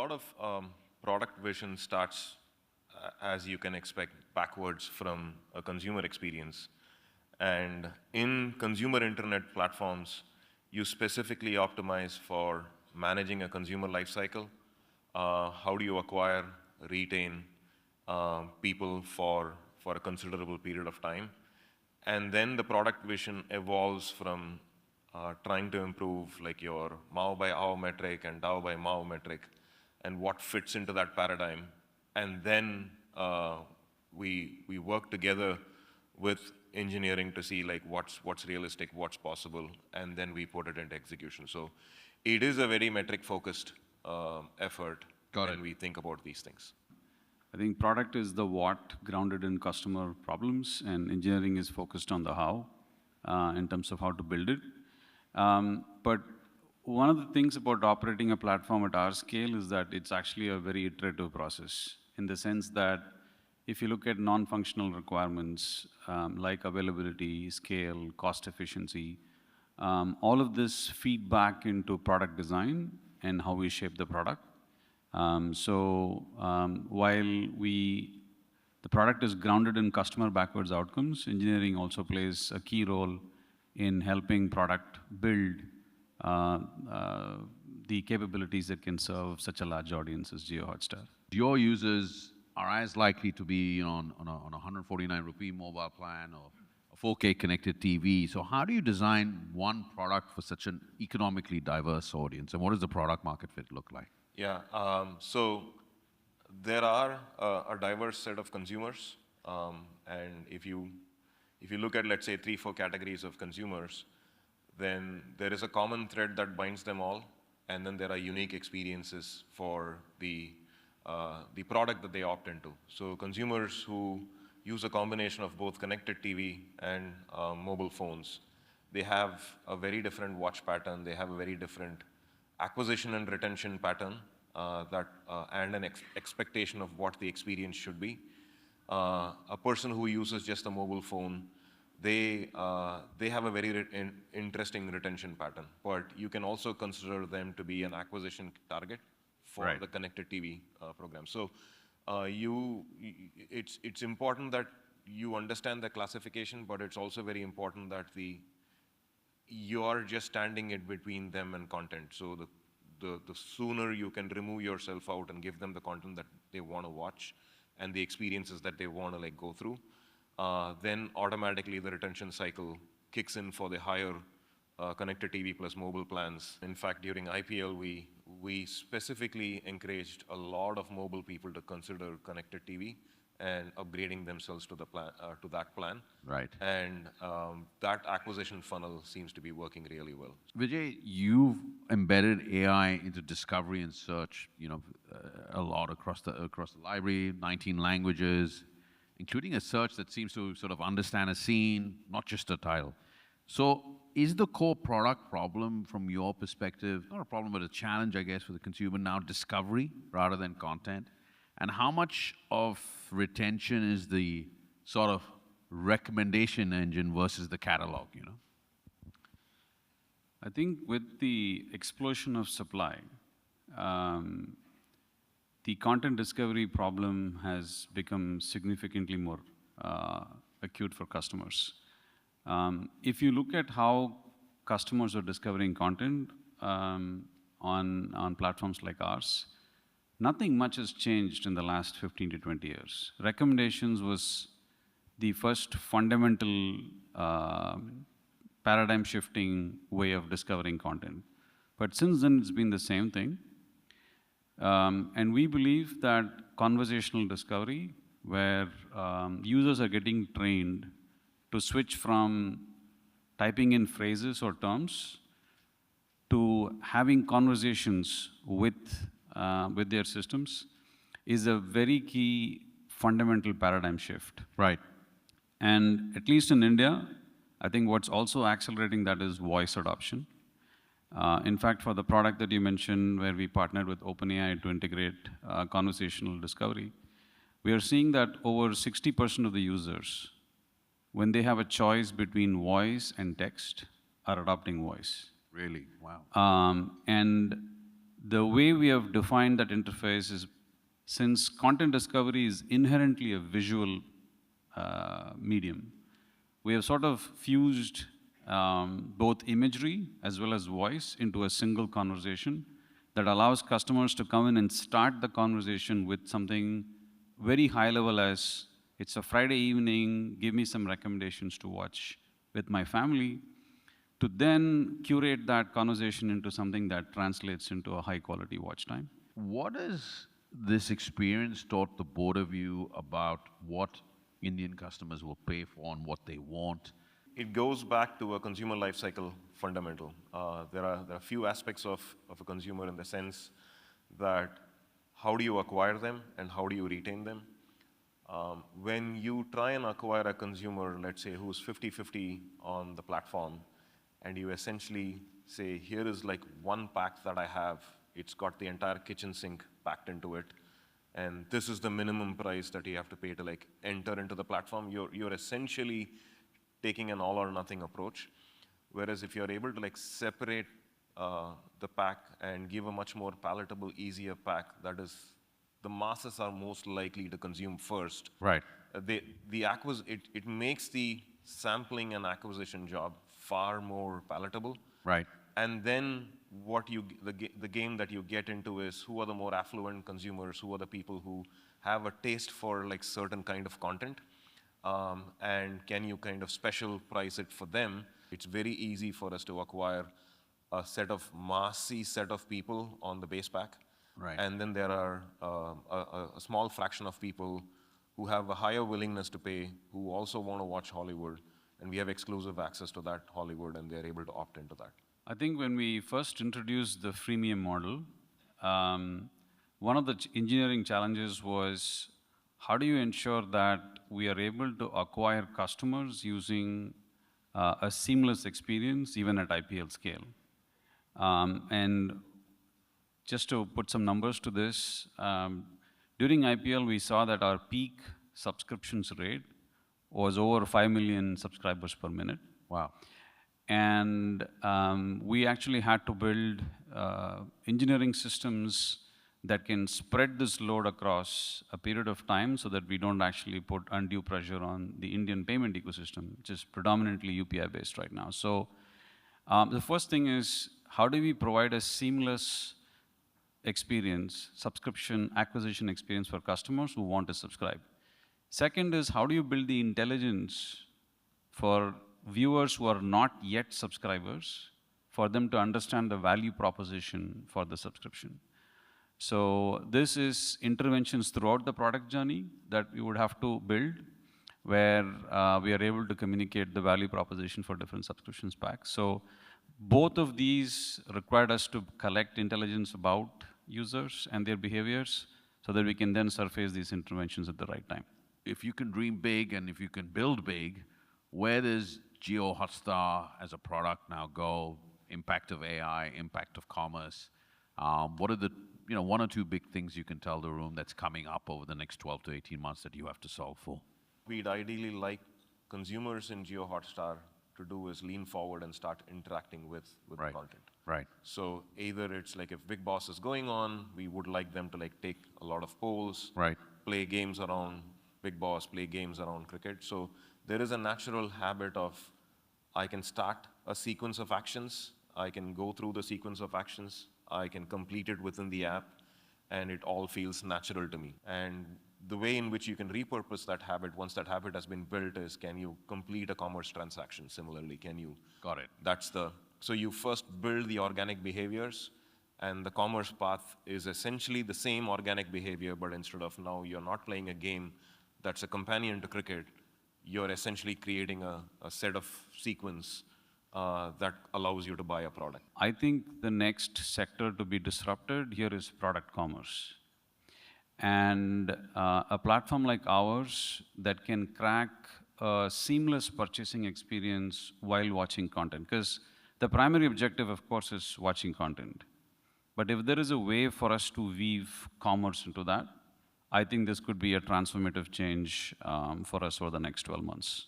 lot of product vision starts, as you can expect, backwards from a consumer experience. And in consumer internet platforms, you specifically optimize for managing a consumer lifecycle. How do you acquire, retain people for a considerable period of time? And then the product vision evolves from trying to improve like your MAU by hour metric and DAU by MAU metric and what fits into that paradigm. And then we work together with engineering to see like what's realistic, what's possible, and then we put it into execution. So it is a very metric focused effort when we think about these things. I think product is the what grounded in customer problems, and engineering is focused on the how in terms of how to build it. But one of the things about operating a platform at our scale is that it's actually a very iterative process, in the sense that if you look at non-functional requirements like availability, scale, cost efficiency, all of this feed back into product design and how we shape the product. While the product is grounded in customer backwards outcomes, engineering also plays a key role in helping product build the capabilities that can serve such a large audience as JioHotstar. Your users are as likely to be on a 149 rupee mobile plan or a 4K connected TV. So how do you design one product for such an economically diverse audience? And what does the product market fit look like? Yeah, so there are a diverse set of consumers. And if you look at, let's say, 3-4 categories of consumers, then there is a common thread that binds them all. And then there are unique experiences for the product that they opt into. So consumers who use a combination of both connected TV and mobile phones, they have a very different watch pattern. They have a very different acquisition and retention pattern and an expectation of what the experience should be. A person who uses just a mobile phone, they have a very interesting retention pattern, but you can also consider them to be an acquisition target for the connected TV program. So it's important that you understand the classification, but it's also very important that you are just standing in between them and content. So the sooner you can remove yourself out and give them the content that they want to watch and the experiences that they want to like go through, then automatically the retention cycle kicks in for the higher connected TV plus mobile plans. In fact, during IPL, we specifically encouraged a lot of mobile people to consider connected TV and upgrading themselves to that plan. Right. And that acquisition funnel seems to be working really well. Vijay, you've embedded AI into discovery and search, a lot across the library, 19 languages, including a search that seems to sort of understand a scene, not just a title. So is the core product problem from your perspective, not a problem, but a challenge, I guess, for the consumer now, discovery rather than content? And how much of retention is the sort of recommendation engine versus the catalog, I think with the explosion of supply, the content discovery problem has become significantly more acute for customers. If you look at how customers are discovering content on platforms like ours, nothing much has changed in the last 15 to 20 years. Recommendations was the first fundamental paradigm shifting way of discovering content. But since then, it's been the same thing. And we believe that conversational discovery, where users are getting trained to switch from typing in phrases or terms to having conversations with their systems, is a very key fundamental paradigm shift. Right. And at least in India, I think what's also accelerating that is voice adoption. In fact, for the product that you mentioned, where we partnered with OpenAI to integrate conversational discovery, we are seeing that over 60% of the users, when they have a choice between voice and text, are adopting voice. Really? Wow. And the way we have defined that interface is, since content discovery is inherently a visual medium, we have sort of fused both imagery as well as voice into a single conversation that allows customers to come in and start the conversation with something very high level as, it's a Friday evening, give me some recommendations to watch with my family, to then curate that conversation into something that translates into a high quality watch time. What has this experience taught the both of you about what Indian customers will pay for and what they want? It goes back to a consumer lifecycle fundamental. There are a few aspects of a consumer in the sense that how do you acquire them and how do you retain them? When you try and acquire a consumer, let's say, who's 50-50 on the platform, and you essentially say, here is like one pack that I have, it's got the entire kitchen sink packed into it, and this is the minimum price that you have to pay to like enter into the platform, you're essentially taking an all or nothing approach. Whereas if you're able to like separate the pack and give a much more palatable, easier pack, that is, the masses are most likely to consume first. Right. It makes the sampling and acquisition job far more palatable. Right. And then the game that you get into is who are the more affluent consumers, who are the people who have a taste for like certain kind of content, and can you kind of special price it for them? It's very easy for us to acquire a set of massy set of people on the base pack. Right. And then there are a small fraction of people who have a higher willingness to pay, who also want to watch Hollywood, and we have exclusive access to that Hollywood, and they're able to opt into that. I think when we first introduced the freemium model, one of the engineering challenges was, how do you ensure that we are able to acquire customers using a seamless experience, even at IPL scale? And just to put some numbers to this, during IPL, we saw that our peak subscriptions rate was over 5 million subscribers per minute. Wow. And we actually had to build engineering systems that can spread this load across a period of time so that we don't actually put undue pressure on the Indian payment ecosystem, which is predominantly UPI based right now. So the first thing is, how do we provide a seamless experience, subscription acquisition experience for customers who want to subscribe? Second is, how do you build the intelligence for viewers who are not yet subscribers, for them to understand the value proposition for the subscription? So this is interventions throughout the product journey that we would have to build, where we are able to communicate the value proposition for different subscriptions packs. So both of these required us to collect intelligence about users and their behaviors so that we can then surface these interventions at the right time. If you can dream big and if you can build big, where does JioHotstar as a product now go? Impact of AI, impact of commerce. What are the one or two big things you can tell the room that's coming up over the next 12 to 18 months that you have to solve for? We'd ideally like consumers in JioHotstar to do is lean forward and start interacting with Right. the content. Right. So either it's like if Big Boss is going on, we would like them to like take a lot of polls, Right. play games around Big Boss, play games around cricket. So there is a natural habit of, I can start a sequence of actions, I can go through the sequence of actions, I can complete it within the app, and it all feels natural to me. And the way in which you can repurpose that habit, once that habit has been built, is can you complete a commerce transaction similarly? Can you? Got it. So you first build the organic behaviors, and the commerce path is essentially the same organic behavior, but instead of now you're not playing a game that's a companion to cricket, you're essentially creating a set of sequence that allows you to buy a product. I think the next sector to be disrupted here is product commerce. And a platform like ours that can crack a seamless purchasing experience while watching content. Because the primary objective, of course, is watching content. But if there is a way for us to weave commerce into that, I think this could be a transformative change for us over the next 12 months.